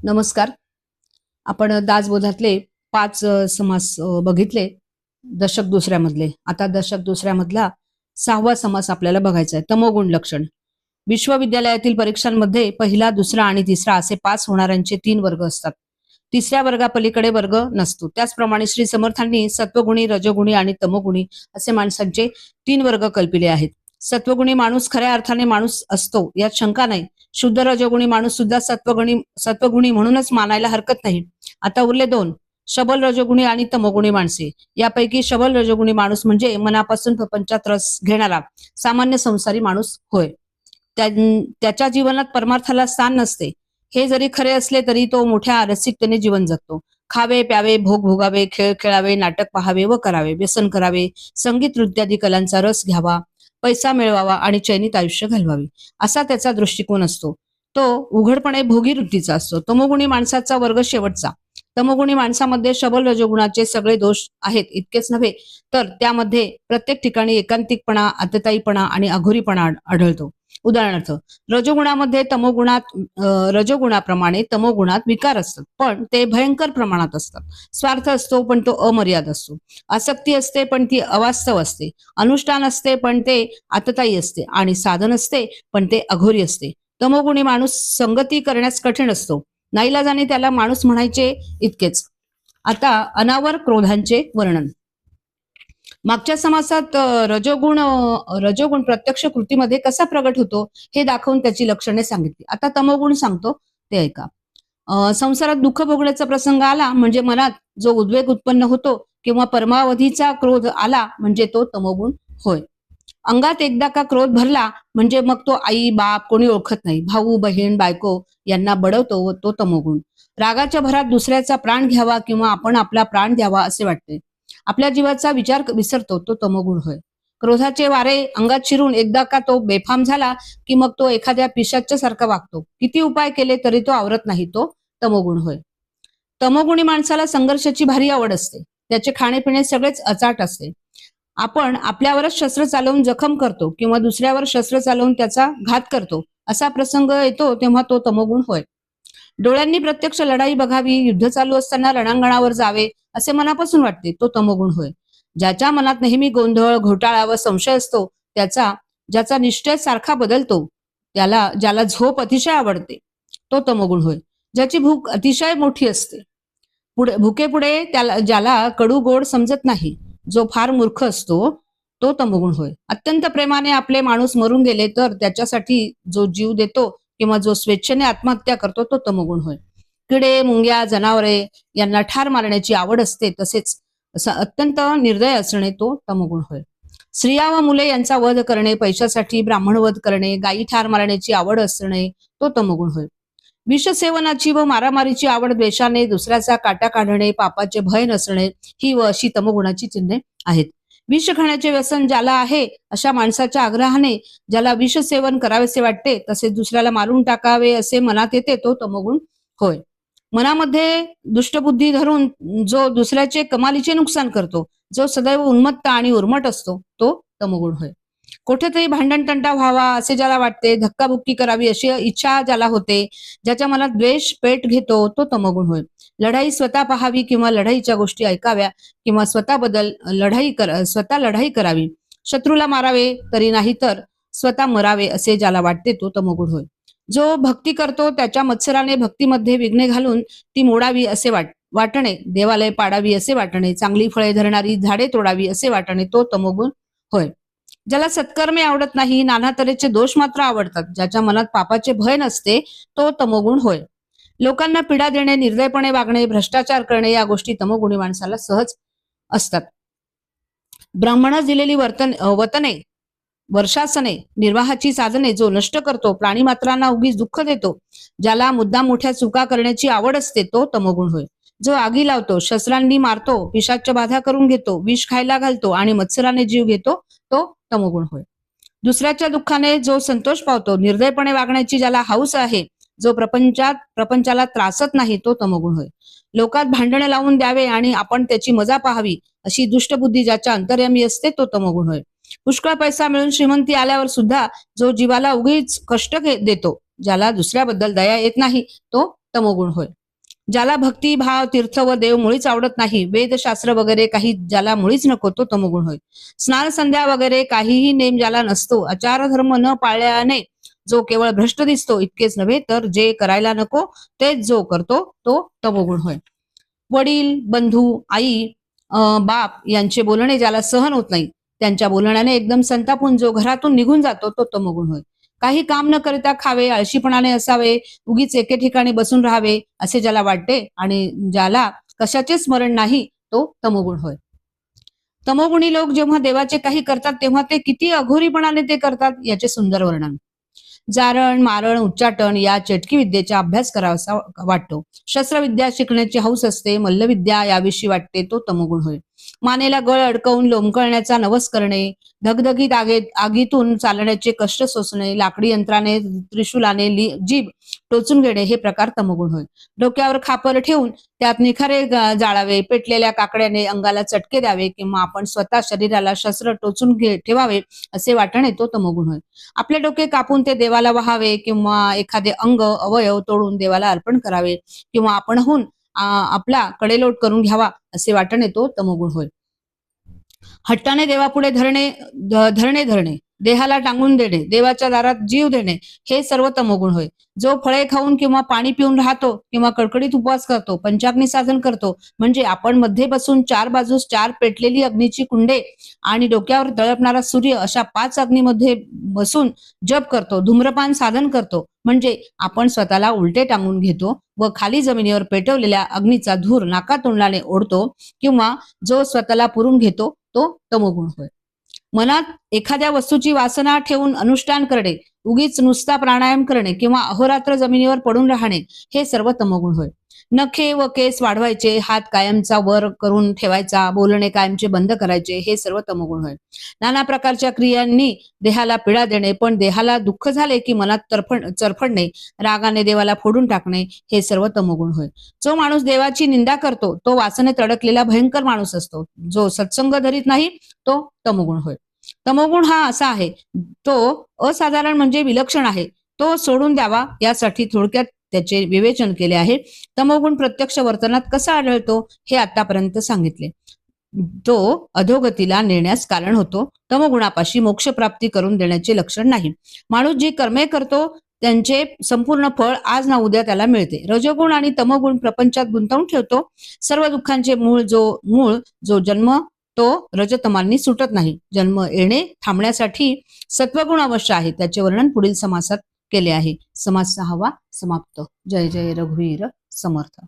नमस्कार. आपण दासबोधातले 5 समास बघितले दशक दुसऱ्यामधले. आता दशक दुसऱ्यामधला 6वा समास आपल्याला बघायचा आहे. तमोगुण लक्षण. विश्वविद्यालयातील परीक्षांमध्ये पहिला, दुसरा आणि तिसरा असे पास होणाऱ्यांचे 3 वर्ग असतात. तिसऱ्या वर्गापलीकडे वर्ग नसतो. त्याचप्रमाणे श्री समर्थांनी सत्वगुणी, रजोगुणी आणि तमोगुणी असे माणसांचे 3 वर्ग कल्पिले आहेत. सत्वगुणी माणूस खऱ्या अर्थाने माणूस असतो यात शंका नाही. शुद्ध रजोगुणी माणूस सुद्धा सत्वगुणी म्हणूनच मानायला हरकत नाही. आता उरले 2, शबल रजोगुणी आणि तमोगुणी माणसे. यापैकी शबल रजोगुणी माणूस म्हणजे मनापासून प्रपंचात रस घेणारा सामान्य संसारी माणूस होय. त्याच्या जीवनात परमार्थाला स्थान नसते. हे जरी खरे असले तरी तो मोठ्या रसिकतेने जीवन जगतो. खावे प्यावे, भोग भोगावे, खेळ खेळावे, नाटक पाहावे व करावे, व्यसन करावे, संगीत नृत्यादी कलांचा रस घ्यावा, पैसा मिळवावा आणि चैनीत आयुष्य घालवावे असा त्याचा दृष्टिकोन असतो. तो उघडपणे भोगी वृत्तीचा असतो. तमोगुणी माणसाचा वर्ग शेवटचा. तमोगुणी माणसामध्ये शबल रजोगुणाचे सगळे दोष आहेत इतकेच नव्हे तर त्यामध्ये प्रत्येक ठिकाणी एकांतिकपणा, आतताईपणा आणि अघोरीपणा आढळतो. उदाहरणार्थ, रजोगुणाप्रमाणे तमोगुणात विकार असतात, पण ते भयंकर प्रमाणात असतात. स्वार्थ असतो पण तो अमर्याद असतो. आसक्ती असते पण ती अवास्तव असते. अनुष्ठान असते पण ते आतताई असते आणि साधन असते पण ते अघोरी असते. तमोगुणी माणूस संगती करण्यास कठीण असतो. नाईलाजाने त्याला माणूस म्हणायचे इतकेच. आता अनावर क्रोधांचे वर्णन. मागच्या समासात रजोगुण प्रत्यक्ष कृतीमध्ये कसा प्रगट होतो हे दाखवून त्याची लक्षणे सांगितली. आता तमोगुण सांगतो ते ऐका. संसारात दुःख भोगण्याचा प्रसंग आला म्हणजे मनात जो उद्वेग उत्पन्न होतो किंवा परमावधीचा क्रोध आला म्हणजे तो तमोगुण होय. अंगात एकदा का क्रोध भरला म्हणजे मग तो आई बाप कोणी ओळखत नाही, भाऊ बहीण बायको यांना बडवतो व तो तमोगुण. रागाच्या भरात दुसऱ्याचा प्राण घ्यावा किंवा आपण आपला प्राण द्यावा असे वाटते. आपल्या जीवाचा विचार विसरतो तो तमोगुण होय. क्रोधाचे वारे अंगात शिरून एकदा का तो बेफाम झाला की मग तो एखाद्या पिशाच्या सारखा वागतो. किती उपाय केले तरी तो आवरत नाही, तो तमोगुण होय. तमोगुणी माणसाला संघर्षाची भारी आवड असते. त्याचे खाणेपिणे सगळेच अचाट असते. आपण आपल्यावरच शस्त्र चालवून जखम करतो किंवा दुसऱ्यावर शस्त्र चालवून त्याचा घात करतो असा प्रसंग येतो तेव्हा तो तमोगुण होय. डोळ्यांनी प्रत्यक्ष लढाई बघावी, युद्ध चालू असताना रणांगणावर जावे असे मनापासून वाटते, तो तमोगुण होय. ज्याच्या मनात नेहमी गोंधळ, घोटाळा व संशय असतो, ज्याचा निश्चय सारखा बदलतो, ज्याला झोप अतिशय आवडते, तो तमोगुण होय. ज्याची भूक अतिशय मोठी असते, भुकेपुढे ज्याला कडू गोड समजत नाही, जो फार मूर्ख असतो, तो तमोगुण होय. अत्यंत प्रेमाने आपले माणूस मरून गेले तर त्याच्यासाठी जो जीव देतो किंवा जो स्वेच्छेने आत्महत्या करतो, तो तमोगुण होय. किडे, मुंग्या, जनावरे यांना ठार मारण्याची आवड असते, तसेच अत्यंत निर्दय असणे तो तमोगुण होय. स्त्रिया व मुले यांचा वध करणे, पैशासाठी ब्राह्मणवध करणे, गायी ठार मारण्याची आवड असणे तो तमोगुण होय. विषसेवनाची व मारामारीची आवड, द्वेषाने दुसऱ्याचा काटा काढणे, पापाचे भय नसणे ही व अशी तमोगुणाची चिन्हे आहेत. विष खाण्याचे व्यसन ज्याला आहे अशा माणसाच्या आग्रहाने ज्याला विष सेवन करावेसे वाटते, तसेच दुसऱ्याला मारून टाकावे असे मनात येते, तो तमोगुण होय. मनामध्ये दुष्टबुद्धी धरून जो दुसऱ्याचे कमालीचे नुकसान करतो, जो सदैव उन्मत्त आणि उर्मट असतो, तो तमोगुण होय. कुठेतरी भांडणतंटा व्हावा असे ज्याला वाटते, धक्काबुक्की करावी अशी इच्छा ज्याला होते, ज्याच्या मनात द्वेष पेट घेतो, तो तमोगुण होय. लढाई स्वतः पाहावी किंवा लढाईच्या गोष्टी ऐकाव्या किंवा स्वतः लढाई करावी, शत्रूला मारावे तरी नाही तर स्वतः मरावे असे ज्याला वाटते, तो तमोगुण होय. जो भक्ती करतो त्याच्या मत्सराने भक्तीमध्ये विघ्ने घालून ती मोडावी असे वाटणे, देवालय पाडावी असे वाटणे, चांगली फळे धरणारी झाडे तोडावी असे वाटणे, तो तमोगुण होय. ज्याला सत्कर्मे आवडत नाही, नाना तऱ्हेचे दोष मात्र आवडतात, ज्याच्या मनात पापाचे भय नसते, तो तमोगुण होय. लोकांना पीडा देणे, निर्दयपणे वागणे, भ्रष्टाचार करणे या गोष्टी तमोगुणी माणसाला सहज असतात. ब्राह्मणास दिलेली वतने, वर्षासने, निर्वाहाची साधने जो नष्ट करतो, प्राणी मात्रांना उगीच दुःख देतो, ज्याला मुद्दाम मोठ्या चुका करण्याची आवड असते, तो तमोगुण होय. जो आगी लावतो, शस्त्रांनी मारतो, पिशाच्य बाधा करून घेतो, विष खायला घालतो आणि मत्सराने जीव घेतो, तो तमोगुण होय. दुसऱ्याच्या दुःखाने जो संतोष पावतो, निर्दयपणे वागण्याची ज्याला हौस आहे, जो प्रपंचाला त्रासत नाही, तो तमोगुण होय. लोकात भांडणे लावून द्यावे आणि आपण त्याची मजा पाहावी अशी दुष्टबुद्धी ज्याच्या अंतर्यामी असते, तो तमोगुण होय. पुष्कळ पैसा मिळून श्रीमंती आल्यावर सुद्धा जो जीवाला उगीच कष्ट देतो, ज्याला दुसऱ्याबद्दल दया येत नाही, तो तमोगुण होय. ज्याला भक्ती भाव तीर्थ व देव मुळीच आवडत नाही, वेदशास्त्र वगैरे काही ज्याला मुळीच नको, तो तमोगुण होय. स्नान संध्या वगैरे काहीही नेम ज्याला नसतो, आचार धर्म न पाळल्याने जो केवळ भ्रष्ट दिसतो, इतकेच नव्हे तर जे करायला नको तेच जो करतो तो तमोगुण होय. वडील, बंधू, आई, बाप यांचे बोलणे ज्याला सहन होत नाही, त्यांच्या बोलण्याने एकदम संतापून जो घरातून निघून जातो, तो तमोगुण होय. काही काम न करता खावे, आळशीपणाने असावे, उगीच एके ठिकाणी बसून राहावे असे ज्याला वाटते आणि ज्याला कशाचे स्मरण नाही, तो तमोगुण होय. तमोगुणी लोक जेव्हा देवाचे काही करतात तेव्हा ते किती अघोरीपणाने ते करतात याचे सुंदर वर्णन. जारण, मारण, उच्चाटन या चटकी विद्येचा अभ्यास करावासा वाटतो. शस्त्रविद्या शिकण्याची हौस असते, मल्लविद्या याविषयी वाटते, तो तमोगुण होय. मानेला गळ अडकवून लोंबकळण्याचा नवस करणे, धगधगीत आगीतून चालण्याचे कष्ट सोसणे, लाकडी यंत्राने त्रिशूलाने जीभ टोचून घेणे हे प्रकार तमोगुण होय. डोक्यावर खापर ठेवून त्यात निखारे जाळावे, पेटलेल्या काकड्याने अंगाला चटके द्यावे किंवा आपण स्वतः शरीराला शस्त्र टोचून ठेवावे असे वाटणे, तो तमोगुण होय. आपले डोके कापून ते देवाला वहावे किंवा एखादे अंग अवयव तोडून देवाला अर्पण करावे किंवा आपणहून आपला कडेलोट करून घ्यावा असे वाटणे, तो तमोगुण होय. हट्टाने देवापुढे धरणे, देहाला टांगून देणे, देवाच्या दारात जीव देणे हे सर्व तमोगुण होय. जो फळे खाऊन किंवा पाणी पिऊन राहतो किंवा कडकडीत उपवास करतो, पंचाग्नी साधन करतो, म्हणजे आपण मध्ये बसून चार बाजूस चार पेटलेली अग्नीची कुंडे आणि डोक्यावर तळपणारा सूर्य अशा 5 अग्नीमध्ये बसून जप करतो, धूम्रपान साधन करतो, म्हणजे आपण स्वतःला उलटे टांगून घेतो व खाली जमिनीवर पेटवलेल्या अग्नीचा धूर नाकातोंडाने ओढतो किंवा जो स्वतःला पुरून घेतो, तो तमोगुण होय. मनात एखाद्या वस्तूची वासना ठेवून अनुष्ठान करणे, उगीच नुसता प्राणायाम करणे किंवा अहोरात्र जमिनीवर पडून राहणे हे सर्व तमोगुण होय. नखे व केस वाढवायचे, हात कायमचा वर करून ठेवायचा, बोलणे कायमचे बंद करायचे हे सर्व तमोगुण होय. नाना प्रकारच्या क्रियांनी देहाला पीडा देणे, पण देहाला दुःख झाले की मनात चरफडणे, रागाने देवाला फोडून टाकणे हे सर्व तमोगुण होय. जो माणूस देवाची निंदा करतो तो वासनेत अडकलेला भयंकर माणूस असतो. जो सत्संग धरीत नाही तो तमोगुण होय. तमोगुण हा असा आहे, तो असाधारण म्हणजे विलक्षण आहे, तो सोडून द्यावा यासाठी थोडक्यात त्याचे विवेचन केले आहे. तमोगुण प्रत्यक्ष वर्तनात कसा आढळतो हे आतापर्यंत सांगितले. तो अधोगतीला नेण्यास कारण होतो. तमोगुणापाशी मोक्षप्राप्ती करून देण्याचे लक्षण नाही. माणूस जी कर्मे करतो त्यांचे संपूर्ण फळ आज ना उद्या त्याला मिळते. रजोगुण आणि तमोगुण प्रपंचात गुंतवून ठेवतो. सर्व दुःखांचे मूळ जो जन्म तो रजतमांनी सुटत नाही. जन्म येणे थांबण्यासाठी सत्वगुण अवश्य आहे. त्याचे वर्णन पुढील समासात केले आहे. समास 6वा समाप्त. जय जय रघुवीर समर्थ.